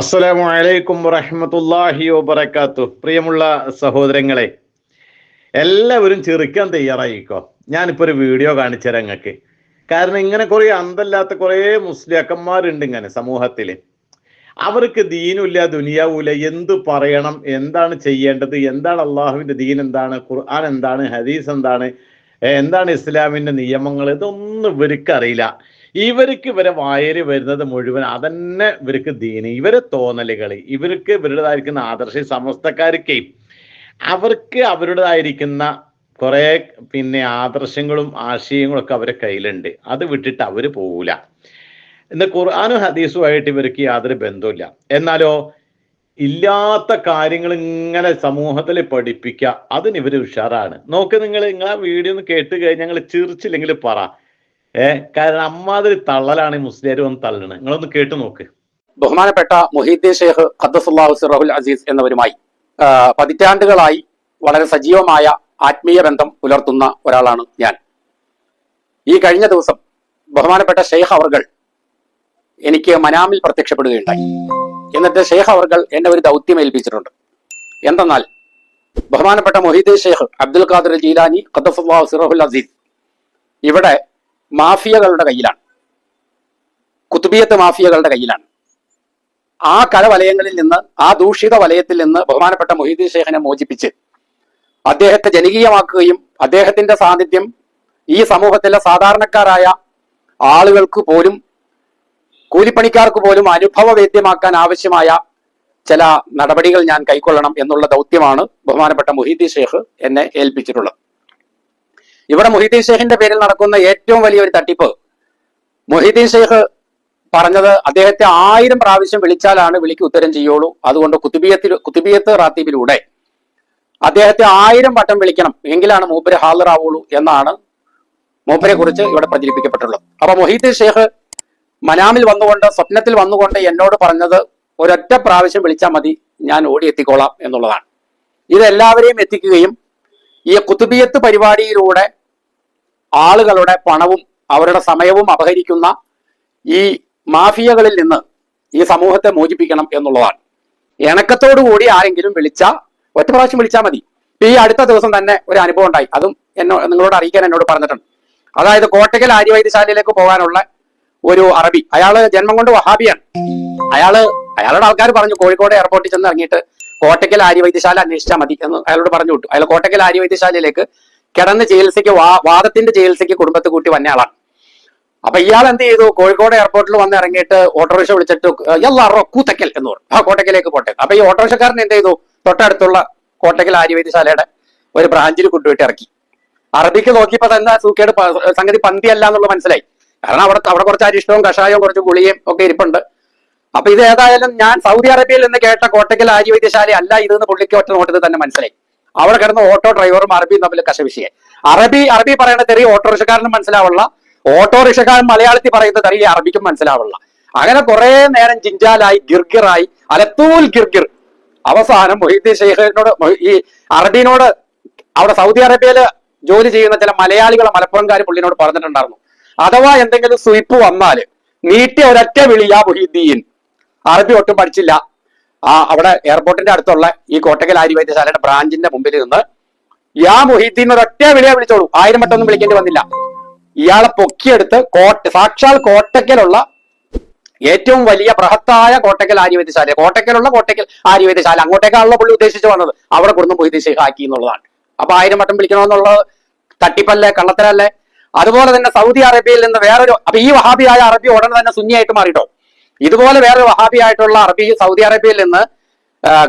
അസ്സലാമു അലൈക്കും വറഹ്മത്തുള്ളാഹി വബറകാതുഹു. പ്രിയമുള്ള സഹോദരങ്ങളെ, എല്ലാവരും ചിരിക്കാൻ തയ്യാറായിക്കോ. ഞാനിപ്പോൾ ഒരു വീഡിയോ കാണിച്ചു തരാം നിങ്ങൾക്ക്. കാരണം ഇങ്ങനെ കുറേ അന്തല്ലാത്ത കുറേ മുസ്ലിയാക്കന്മാരുണ്ട് ഇങ്ങനെ സമൂഹത്തിൽ. അവർക്ക് ദീനുമില്ല ദുനിയാവുമില്ല, എന്ത് പറയണം, എന്താണ് ചെയ്യേണ്ടത്, എന്താണ് അള്ളാഹുവിൻ്റെ ദീൻ, എന്താണ് ഖുർആൻ, എന്താണ് ഹദീസ്, എന്താണ് ഇസ്ലാമിൻ്റെ നിയമങ്ങൾ, ഇതൊന്നും ഇവർക്ക് അറിയില്ല. ഇവർക്ക് ഇവരെ വായര് വരുന്നത് മുഴുവൻ അതന്നെ ഇവർക്ക് ദീന്, ഇവരെ തോന്നലുകൾ, ഇവർക്ക് ഇവരുടേതായിരിക്കുന്ന ആദർശ സമസ്തക്കാർക്ക് അവർക്ക് അവരുടേതായിരിക്കുന്ന കുറെ ആദർശങ്ങളും ആശയങ്ങളും ഒക്കെ അവരെ കയ്യിലുണ്ട്. അത് വിട്ടിട്ട് അവര് പോകൂല. ഇന്ന് ഖുർആനും ഹദീസുമായിട്ട് ഇവർക്ക് യാതൊരു ബന്ധവുമില്ല. എന്നാലോ ഇല്ലാത്ത കാര്യങ്ങൾ ഇങ്ങനെ സമൂഹത്തിൽ പഠിപ്പിക്കുക, അതിന് ഇവര് ഉഷാറാണ്. നോക്ക്, നിങ്ങളെ വീഡിയോ ഒന്ന് കേട്ട് കഴിഞ്ഞാൽ ഞങ്ങൾ ചിരിച്ചില്ലെങ്കിൽ പറ. കാരണം അമ്മാതിരി തള്ളലാണ് ഈ മുസ്ലിയാർ വന്ന് തള്ളണ്. നിങ്ങളൊന്ന് കേട്ടു നോക്ക്. ബഹുമാനപ്പെട്ട മുഹീദ്ദീൻ ഷെയ്ഖ് ഖദ്ദസുല്ലാഹു സിറഹുൽ അസീസ് എന്നിവരുമായി പതിറ്റാണ്ടുകളായി വളരെ സജീവമായ ആത്മീയ ബന്ധം പുലർത്തുന്ന ഒരാളാണ് ഞാൻ. ഈ കഴിഞ്ഞ ദിവസം ബഹുമാനപ്പെട്ട ഷെയ്ഖ് അവർകൾ എനിക്ക് മനാമിൽ പ്രത്യക്ഷപ്പെടുകയുണ്ടായി. എന്നിട്ട് ഷെയ്ഖ് അവർകൾ എന്നെ ഒരു ദൗത്യം ഏൽപ്പിച്ചിട്ടുണ്ട്. എന്തെന്നാൽ ബഹുമാനപ്പെട്ട മുഹീദ്ദീൻ ഷെയ്ഖ് അബ്ദുൽ ഖാദിർ ജീലാനി ഖദ്ദസുല്ലാഹു സിറഹുൽ അസീസ് ഇവിടെ മാഫിയകളുടെ കയ്യിലാണ്, കുത്തുബിയത്ത് മാഫിയകളുടെ കയ്യിലാണ്. ആ കലവലയങ്ങളിൽ നിന്ന്, ആ ദൂഷിത വലയത്തിൽ നിന്ന് ബഹുമാനപ്പെട്ട മുഹീദ്ദീൻ ഷെയ്ഖിനെ മോചിപ്പിച്ച് അദ്ദേഹത്തെ ജനകീയമാക്കുകയും അദ്ദേഹത്തിന്റെ സാന്നിധ്യം ഈ സമൂഹത്തിലെ സാധാരണക്കാരായ ആളുകൾക്ക് പോലും, കൂലിപ്പണിക്കാർക്ക് പോലും അനുഭവവേദ്യമാക്കാൻ ആവശ്യമായ ചില നടപടികൾ ഞാൻ കൈക്കൊള്ളണം എന്നുള്ള ദൗത്യമാണ് ബഹുമാനപ്പെട്ട മുഹീദ്ദീൻ ഷെയ്ഖ് എന്നെ ഏൽപ്പിച്ചിട്ടുള്ളത്. ഇവിടെ മുഹീദ്ദീൻ ഷെയ്ഖിന്റെ പേരിൽ നടക്കുന്ന ഏറ്റവും വലിയൊരു തട്ടിപ്പ്, മുഹീദ്ദീൻ ഷെയ്ഖ് പറഞ്ഞത് അദ്ദേഹത്തെ 1000 പ്രാവശ്യം വിളിച്ചാലാണ് വിളിക്ക് ഉത്തരം ചെയ്യുള്ളൂ. അതുകൊണ്ട് കുത്തുബിയത്ത് റാത്തീബിലൂടെ അദ്ദേഹത്തെ 1000 വട്ടം വിളിക്കണം, എങ്കിലാണ് മൂപ്പര് ഹാജറാവുള്ളൂ എന്നാണ് മൂപ്പരെ കുറിച്ച് ഇവിടെ പ്രചരിപ്പിക്കപ്പെട്ടുള്ളത്. അപ്പൊ മുഹീദ്ദീൻ ഷെയ്ഖ് മനാമിൽ വന്നുകൊണ്ട്, സ്വപ്നത്തിൽ വന്നുകൊണ്ട് എന്നോട് പറഞ്ഞത് ഒരൊറ്റ പ്രാവശ്യം വിളിച്ചാൽ മതി, ഞാൻ ഓടിയെത്തിക്കോളാം എന്നുള്ളതാണ്. ഇതെല്ലാവരെയും എത്തിക്കുകയും ഈ കുത്തുബിയത്ത് പരിപാടിയിലൂടെ ആളുകളുടെ പണവും അവരുടെ സമയവും അപഹരിക്കുന്ന ഈ മാഫിയകളിൽ നിന്ന് ഈ സമൂഹത്തെ മോചിപ്പിക്കണം എന്നുള്ളതാണ്. ഇണക്കത്തോടുകൂടി ആരെങ്കിലും വിളിച്ചാൽ, ഒറ്റ പ്രാവശ്യം വിളിച്ചാൽ മതി. ഈ അടുത്ത ദിവസം തന്നെ ഒരു അനുഭവം ഉണ്ടായി, അതും നിങ്ങളോട് അറിയിക്കാൻ എന്നോട് പറഞ്ഞിട്ടുണ്ട്. അതായത് കോട്ടയ്ക്കൽ ആര്യവൈദ്യശാലയിലേക്ക് പോകാനുള്ള ഒരു അറബി, അയാള് ജന്മം കൊണ്ട് വഹാബിയാണ്. അയാളുടെ ആൾക്കാർ പറഞ്ഞു കോഴിക്കോട് എയർപോർട്ടിൽ ചെന്ന് ഇറങ്ങിയിട്ട് കോട്ടയ്ക്കൽ ആര്യവൈദ്യശാല അന്വേഷിച്ചാൽ മതി എന്ന് അയാളോട് പറഞ്ഞു വിട്ടു. അയാൾ കോട്ടയ്ക്കൽ ആര്യവൈദ്യശാലയിലേക്ക് കിടന്ന് ചികിത്സയ്ക്ക്, വാദത്തിന്റെ ചികിത്സയ്ക്ക് കുടുംബത്തെ കൂട്ടി വന്ന ആളാണ്. അപ്പൊ ഇയാൾ എന്ത് ചെയ്തു, കോഴിക്കോട് എയർപോർട്ടിൽ വന്ന് ഇറങ്ങിയിട്ട് ഓട്ടോറിക്ഷ വിളിച്ചിട്ട് കൂത്തക്കൽ എന്ന് പറഞ്ഞു, കോട്ടയ്ക്കലേക്ക് പോട്ടെ. അപ്പൊ ഈ ഓട്ടോറിക്ഷക്കാരൻ എന്ത് ചെയ്തു, തൊട്ടടുത്തുള്ള കോട്ടയ്ക്കൽ ആര്യവൈദ്യശാലയുടെ ഒരു ബ്രാഞ്ചിൽ കൊണ്ടുപോയിട്ട് ഇറക്കി. അറബിക്ക് നോക്കിയപ്പോ എന്താ സൂക്കേട്, സംഗതി പന്തിയല്ല എന്നുള്ളത് മനസ്സിലായി. കാരണം അവിടെ കുറച്ച് അരിഷ്ടവും കഷായവും കുറച്ച് ഗുളിയും ഒക്കെ ഇരിപ്പുണ്ട്. അപ്പൊ ഇത് ഏതായാലും ഞാൻ സൗദി അറേബ്യയിൽ നിന്ന് കേട്ട കോട്ടയ്ക്കൽ ആര്യവൈദ്യശാല അല്ല ഇതെന്ന് പുള്ളിക്ക് ഒറ്റ നോട്ടത്തിൽ തന്നെ മനസ്സിലായി. അവിടെ കിടന്ന് ഓട്ടോ ഡ്രൈവറും അറബിയും തമ്മിൽ കശവിശയായി. അറബി പറയുന്ന തെറി ഓട്ടോറിക്ഷക്കാരനും മനസ്സിലാവുള്ള, ഓട്ടോറിക്ഷക്കാരൻ മലയാളത്തിൽ പറയുന്നത് തെറി അറബിക്കും മനസ്സിലാവുള്ള. അങ്ങനെ കുറെ നേരം ജിഞ്ചാലായി, ഗിർഗിറായി, അലത്തൂൽ ഗിർഗിർ. അവസാനം മുഹീദ്ദീൻ ഷെയ്ഖിനോട്, ഈ അറബിനോട്, അവിടെ സൗദി അറേബ്യയില് ജോലി ചെയ്യുന്ന ചില മലയാളികളെ മലപ്പുറംകാർ പുള്ളിനോട് പറഞ്ഞിട്ടുണ്ടായിരുന്നു, അഥവാ എന്തെങ്കിലും സ്വീപ്പ് വന്നാല് നീട്ടി ഒരൊറ്റ വിളിയാ മുഹീദ്ദീൻ. അറബി ഒട്ടും പഠിച്ചില്ല. അവിടെ എയർപോർട്ടിന്റെ അടുത്തുള്ള ഈ കോട്ടയ്ക്കൽ ആര്യവൈദ്യശാലയുടെ ബ്രാഞ്ചിന്റെ മുമ്പിൽ നിന്ന് യാ മുഹീദ്ദീൻ ഒരൊറ്റ വിളിയെ വിളിച്ചോളൂ, 1000 വട്ടമൊന്നും വിളിക്കേണ്ടി വന്നില്ല. ഇയാളെ പൊക്കിയെടുത്ത് സാക്ഷാൽ കോട്ടയ്ക്കലുള്ള ഏറ്റവും വലിയ ബൃഹത്തായ കോട്ടയ്ക്കൽ ആര്യവൈദ്യശാല, കോട്ടയ്ക്കൽ ആര്യവൈദ്യശാല, അങ്ങോട്ടേക്കാണല്ലോ പുള്ളി ഉദ്ദേശിച്ച് വന്നത്, അവിടെ കൊടുന്ന് മുഹീദ്ദീൻ ഷെയ്ഖ് ആക്കി എന്നുള്ളതാണ്. അപ്പൊ 1000 വട്ടം വിളിക്കണമെന്നുള്ളത് തട്ടിപ്പല്ലേ, കള്ളത്തരല്ലേ? അതുപോലെ തന്നെ സൗദി അറേബ്യയിൽ നിന്ന് വേറൊരു, അപ്പൊ ഈ വഹാബിയായ അറബി ഉടനെ തന്നെ സുന്നിയായിട്ട് മാറിട്ടോ. ഇതുപോലെ വേറൊരു വഹാബിയായിട്ടുള്ള അറബി സൗദി അറേബ്യയിൽ നിന്ന്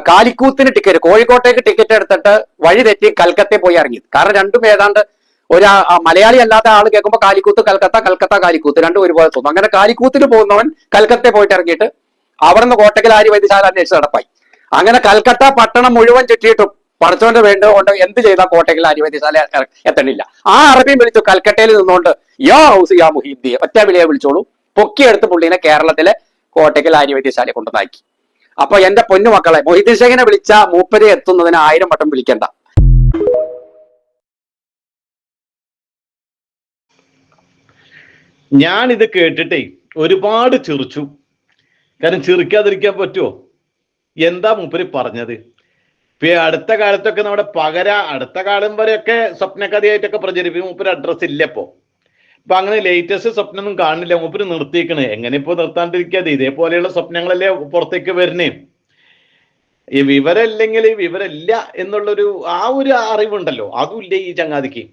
കാലിക്കൂത്തിന് ടിക്കറ്റ്, കോഴിക്കോട്ടേക്ക് ടിക്കറ്റ് എടുത്തിട്ട് വഴി തെറ്റി കൽക്കത്തയിൽ പോയി ഇറങ്ങി. കാരണം രണ്ടും ഏതാണ്ട് ഒരു മലയാളി അല്ലാത്ത ആൾ കേൾക്കുമ്പോൾ കാലിക്കൂത്ത് കൽക്കത്ത കാലിക്കൂത്ത് രണ്ടും ഒരുപോലെ തോന്നും. അങ്ങനെ കാലിക്കൂത്തിന് പോകുന്നവൻ കൽക്കത്തയിൽ പോയിട്ട് ഇറങ്ങിയിട്ട് അവിടെ നിന്ന് കോട്ടയ്ക്കൽ ആര്യവൈദ്യശാല അന്വേഷിച്ച് നടപ്പായി. അങ്ങനെ കൽക്കത്ത പട്ടണം മുഴുവൻ ചുറ്റിയിട്ടും പഠിച്ചോണ്ട് കൊണ്ട് എന്ത് ചെയ്താൽ കോട്ടയ്ക്കൽ ആര്യവൈദ്യശാല എത്തണില്ല. ആ അറബിയും വിളിച്ചു കൽക്കട്ടയിൽ നിന്നുകൊണ്ട് യാ ഹൗസ് യാ മുഹീദ്ദീൻ ഒറ്റ വിളിയെ വിളിച്ചോളൂ. പൊക്കിയെടുത്ത് പുള്ളിനെ കേരളത്തിലെ കോട്ടയ്ക്കൽ ആര്യവൈദ്യശാല കൊണ്ടുവന്നാക്കി. അപ്പൊ എന്റെ പൊന്നു മക്കളെ, മുഹീദ്ദീൻ ഷെയ്ഖിനെ വിളിച്ച മൂപ്പര് എത്തുന്നതിന് 1000 വട്ടം വിളിക്കണ്ട. ഞാനിത് കേട്ടിട്ടേ ഒരുപാട് ചിരിച്ചു. കാരണം ചിരിക്കാതിരിക്കാൻ പറ്റുമോ? എന്താ മൂപ്പര് പറഞ്ഞത്? ഇപ്പൊ ഈ അടുത്ത കാലത്തൊക്കെ നമ്മുടെ അടുത്ത കാലം വരെയൊക്കെ സ്വപ്നകഥയായിട്ടൊക്കെ പ്രചരിപ്പിക്കും. മൂപ്പര് അഡ്രസ് ഇല്ല ഇപ്പൊ അങ്ങനെ ലേറ്റസ്റ്റ് സ്വപ്നമൊന്നും കാണില്ല. മൂപ്പര് നിർത്തിക്കണേ. എങ്ങനെ ഇപ്പൊ നിർത്താണ്ടിരിക്കാതെ? ഇതേപോലെയുള്ള സ്വപ്നങ്ങളല്ലേ പുറത്തേക്ക് വരുന്നേ. ഈ വിവരമില്ലെങ്കിൽ വിവരമില്ല എന്നുള്ളൊരു ഒരു അറിവുണ്ടല്ലോ, അതും ഇല്ല ഈ ചങ്ങാതിക്ക്.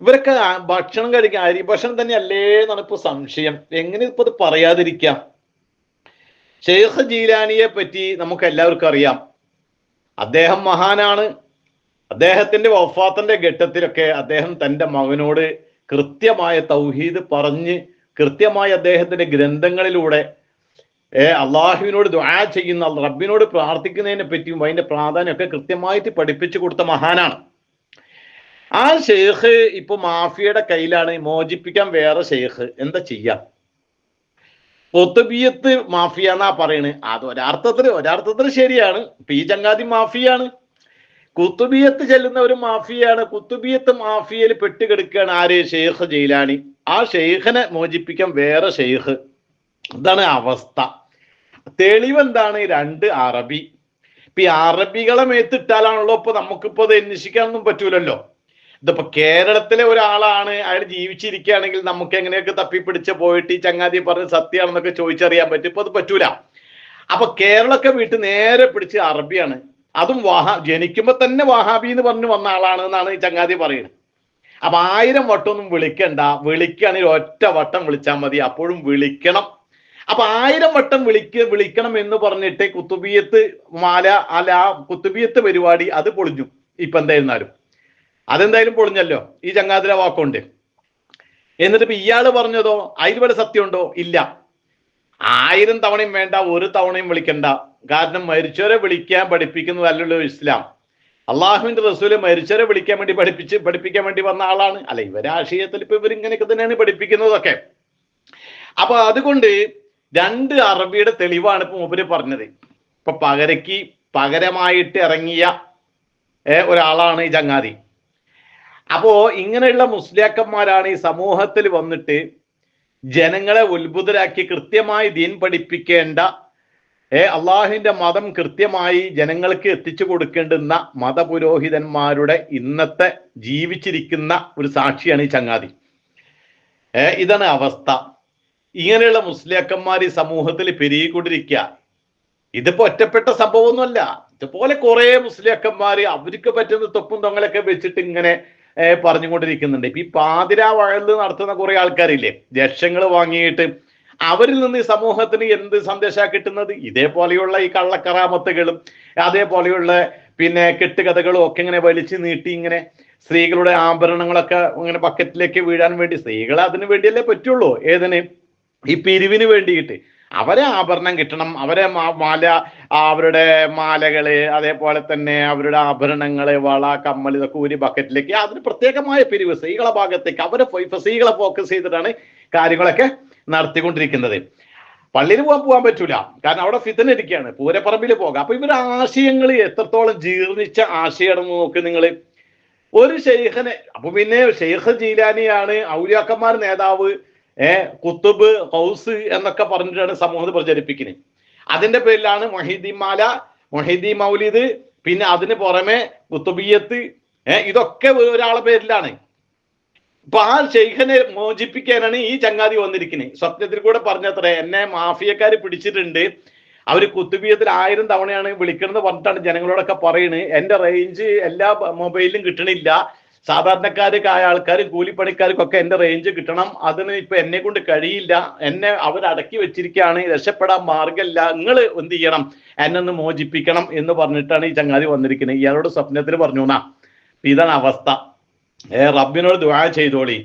ഇവരൊക്കെ ഭക്ഷണം കഴിക്കാൻ അരി ഭക്ഷണം തന്നെ അല്ലേ എന്നാണ് ഇപ്പൊ സംശയം. എങ്ങനെ ഇപ്പൊ ഇത് പറയാതിരിക്കാം? ഷെയ്ഖ് ജീലാനിയെ പറ്റി നമുക്ക് എല്ലാവർക്കും അറിയാം. അദ്ദേഹം മഹാനാണ്. അദ്ദേഹത്തിന്റെ വഫാത്തിന്റെ ഘട്ടത്തിലൊക്കെ അദ്ദേഹം തന്റെ മകനോട് കൃത്യമായ തൗഹീദ് പറഞ്ഞ് കൃത്യമായി അദ്ദേഹത്തിന്റെ ഗ്രന്ഥങ്ങളിലൂടെ അള്ളാഹുവിനോട് ദുആ ചെയ്യുന്ന, റബ്ബിനോട് പ്രാർത്ഥിക്കുന്നതിനെ പറ്റിയും അതിന്റെ പ്രാധാന്യമൊക്കെ കൃത്യമായിട്ട് പഠിപ്പിച്ചു കൊടുത്ത മഹാനാണ്. ആ ഷെയ്ഖ് ഇപ്പൊ മാഫിയയുടെ കയ്യിലാണ്. മോചിപ്പിക്കാൻ വേറെ ഷെയ്ഖ്. എന്താ ചെയ്യാ? കൊത്തുബിയത്ത് മാഫിയ എന്നാ പറയണ്. അത് ഒരർത്ഥത്തിൽ ശരിയാണ്. ഇപ്പൊ ഈ ചങ്ങാതി മാഫിയാണ്. കുത്തുബിയത്ത് ചെല്ലുന്ന ഒരു മാഫിയാണ്. കുത്തുബിയത്ത് മാഫിയയിൽ പെട്ടുകിടക്കുകയാണ് ആര്? ഷെയ്ഖ് ജൈലാനി. ആ ഷെയ്ഖിനെ മോചിപ്പിക്കാൻ വേറെ ഷെയ്ഖ്. ഇതാണ് അവസ്ഥ. തെളിവെന്താണ്? 2 അറബി. ഇപ്പൊ ഈ അറബികളെ മേത്തിട്ടാലാണല്ലോ ഇപ്പൊ നമുക്കിപ്പോ അത് അന്വേഷിക്കാനൊന്നും പറ്റൂലല്ലോ. ഇതിപ്പോ കേരളത്തിലെ ഒരാളാണ്, അയാൾ ജീവിച്ചിരിക്കുകയാണെങ്കിൽ നമുക്ക് എങ്ങനെയൊക്കെ തപ്പിപ്പിടിച്ച് പോയിട്ട് ഈ ചങ്ങാതി പറഞ്ഞ് സത്യമാണെന്നൊക്കെ ചോദിച്ചറിയാൻ പറ്റും. ഇപ്പൊ അത് പറ്റൂല. അപ്പൊ കേരളമൊക്കെ വീട്ട് നേരെ പിടിച്ച് അറബിയാണ്. അതും ജനിക്കുമ്പോ തന്നെ വഹാബി എന്ന് പറഞ്ഞു വന്ന ആളാണ് എന്നാണ് ഈ ചങ്ങാതി പറയുന്നത്. അപ്പൊ 1000 വട്ടമൊന്നും വിളിക്കണ്ട. വിളിക്കുകയാണെങ്കിൽ ഒറ്റ വട്ടം വിളിച്ചാൽ മതി. അപ്പോഴും വിളിക്കണം. അപ്പൊ 1000 വട്ടം വിളിക്കണം എന്ന് പറഞ്ഞിട്ട് കുത്തുബിയത്ത് മാല അല്ല കുത്തുബിയത്ത് പരിപാടി അത് പൊളിഞ്ഞു. ഇപ്പൊ എന്തായിരുന്നാലും അതെന്തായാലും പൊളിഞ്ഞല്ലോ ഈ ചങ്ങാതിരെ വാക്കുണ്ട്. എന്നിട്ട് ഇപ്പൊ ഇയാള് പറഞ്ഞതോ അതിൽ വല്ല സത്യമുണ്ടോ? ഇല്ല. 1000 തവണയും വേണ്ട, 1 തവണയും വിളിക്കണ്ട. കാരണം മരിച്ചവരെ വിളിക്കാൻ പഠിപ്പിക്കുന്നതല്ലല്ലോ ഇസ്ലാം. അള്ളാഹുവിന്റെ റസൂല് മരിച്ചവരെ വിളിക്കാൻ വേണ്ടി പഠിപ്പിക്കാൻ വേണ്ടി വന്ന ആളാണ്. അല്ല, ഇവരെ ആശയത്തിൽ ഇപ്പൊ ഇവരിങ്ങനെയൊക്കെ തന്നെയാണ് പഠിപ്പിക്കുന്നതൊക്കെ. അപ്പൊ അതുകൊണ്ട് 2 അറബിയുടെ തെളിവാണ് ഇപ്പൊ മൂപ്പര് പറഞ്ഞത്. ഇപ്പൊ പകരമായിട്ട് ഇറങ്ങിയ ഒരാളാണ് ഈ ചങ്ങാതി. അപ്പോ ഇങ്ങനെയുള്ള മുസ്ലിയാക്കന്മാരാണ് ഈ സമൂഹത്തിൽ വന്നിട്ട് ജനങ്ങളെ ഉത്ബുദ്ധരാക്കി കൃത്യമായി ദീൻ പഠിപ്പിക്കേണ്ട, അള്ളാഹുവിന്റെ മതം കൃത്യമായി ജനങ്ങൾക്ക് എത്തിച്ചു കൊടുക്കേണ്ടുന്ന മതപുരോഹിതന്മാരുടെ ഇന്നത്തെ ജീവിച്ചിരിക്കുന്ന ഒരു സാക്ഷിയാണ് ഈ ചങ്ങാതി. ഇതാണ് അവസ്ഥ. ഇങ്ങനെയുള്ള മുസ്ലിയാക്കന്മാർ ഈ സമൂഹത്തിൽ പെരുകിക്കൊണ്ടിരിക്കുക. ഇതിപ്പോ ഒറ്റപ്പെട്ട സംഭവമൊന്നുമല്ല. ഇതുപോലെ കുറെ മുസ്ലിയാക്കന്മാര് അവർക്ക് പറ്റുന്ന തൊപ്പും തൊങ്ങലൊക്കെ വെച്ചിട്ട് ഇങ്ങനെ പറഞ്ഞുകൊണ്ടിരിക്കുന്നുണ്ട്. ഇപ്പൊ ഈ പാതിരാ വഴല് നടത്തുന്ന കുറെ ആൾക്കാരില്ലേ, ലക്ഷങ്ങൾ വാങ്ങിയിട്ട് അവരിൽ നിന്ന് ഈ സമൂഹത്തിന് എന്ത് സന്ദേശമാണ് കിട്ടുന്നത്? ഇതേപോലെയുള്ള ഈ കള്ളക്കറാമത്തുകളും അതേപോലെയുള്ള പിന്നെ കെട്ടുകഥകളും ഒക്കെ ഇങ്ങനെ വലിച്ചു നീട്ടി ഇങ്ങനെ സ്ത്രീകളുടെ ആഭരണങ്ങളൊക്കെ ഇങ്ങനെ ബക്കറ്റിലേക്ക് വീഴാൻ വേണ്ടി, സ്ത്രീകളെ അതിനു വേണ്ടിയല്ലേ പറ്റുള്ളൂ. ഏതിന്? ഈ പിരിവിന് വേണ്ടിയിട്ട്. അവരെ ആഭരണം കിട്ടണം, അവരെ അവരുടെ മാലകള്, അതേപോലെ തന്നെ അവരുടെ ആഭരണങ്ങള്, വള, കമ്മൽ, ഇതൊക്കെ ഒരു ബക്കറ്റിലേക്ക്, അതിന് പ്രത്യേകമായ പിരിവ് സ്ത്രീകളെ ഭാഗത്തേക്ക്, സ്ത്രീകളെ ഫോക്കസ് ചെയ്തിട്ടാണ് കാര്യങ്ങളൊക്കെ നടത്തിക്കൊണ്ടിരിക്കുന്നത്. പള്ളിയിൽ പോകാൻ പറ്റൂല, കാരണം അവിടെ ഫിത്ന ഇരിക്കുകയാണ്. പൂരപ്പറമ്പിൽ പോകാം. അപ്പൊ ഇവരുടെ ആശയങ്ങൾ എത്രത്തോളം ജീർണിച്ച ആശയമാണെന്ന് നോക്ക് നിങ്ങൾ. ഒരു ഷെയ്ഖിനെ, അപ്പൊ പിന്നെ ഷെയ്ഖ് ജീലാനിയാണ് ഔലിയാക്കന്മാർ നേതാവ്, കുത്തുബ്, ഹൗസ് എന്നൊക്കെ പറഞ്ഞിട്ടാണ് സമൂഹത്തിൽ പ്രചരിപ്പിക്കുന്നത്. അതിന്റെ പേരിലാണ് മൊഹീദ്ദീൻ മാല, മൊഹീദ്ദീൻ മൗലിദ്, പിന്നെ അതിന് പുറമെ കുത്തുബിയത്ത്, ഇതൊക്കെ ഒരാളെ പേരിലാണ്. ഇപ്പൊ ആ ഷെയ്ഖിനെ മോചിപ്പിക്കാനാണ് ഈ ചങ്ങാതി വന്നിരിക്കുന്നത്. സ്വപ്നത്തിൽ കൂടെ പറഞ്ഞത്ര എന്നെ മാഫിയക്കാര് പിടിച്ചിട്ടുണ്ട്, അവര് കുത്തുബിയത്തിൽ 1000 തവണയാണ് വിളിക്കണമെന്ന് പറഞ്ഞിട്ടാണ് ജനങ്ങളോടൊക്കെ പറയുന്നത്. എന്റെ റേഞ്ച് എല്ലാ മൊബൈലിലും കിട്ടണില്ല, സാധാരണക്കാർക്കായ ആൾക്കാരും കൂലിപ്പണിക്കാർക്കൊക്കെ എന്റെ റേഞ്ച് കിട്ടണം, അതിന് ഇപ്പൊ എന്നെ കൊണ്ട് കഴിയില്ല, എന്നെ അവരടക്കി വെച്ചിരിക്കുകയാണ്, രക്ഷപ്പെടാൻ മാർഗമില്ല, നിങ്ങൾ എന്ത് ചെയ്യണം, എന്നെ ഒന്ന് മോചിപ്പിക്കണം എന്ന് പറഞ്ഞിട്ടാണ് ഈ ചങ്ങാതി വന്നിരിക്കുന്നത്. ഇയാളോട് സ്വപ്നത്തിൽ പറഞ്ഞു എന്നാ. ഇതാണ് അവസ്ഥ. റബ്ബിനോട് ദുആ ചെയ്തോളി.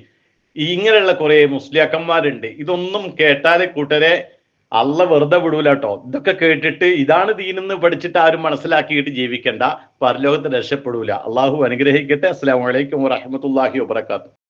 ഇങ്ങനെയുള്ള കുറെ മുസ്ലിയാക്കന്മാരുണ്ട്. ഇതൊന്നും കേട്ടാല് കൂട്ടരെ അള്ള വെറുതെ വിടൂല കേട്ടോ. ഇതൊക്കെ കേട്ടിട്ട് ഇതാണ് ദീനെന്ന് പഠിച്ചിട്ട് ആരും മനസ്സിലാക്കിയിട്ട് ജീവിക്കണ്ട, പരലോകത്ത് രക്ഷപ്പെടൂല. അള്ളാഹു അനുഗ്രഹിക്കട്ടെ. അസ്സലാമു അലൈക്കും വറഹ്മത്തുള്ളാഹി വബറകാതുഹു.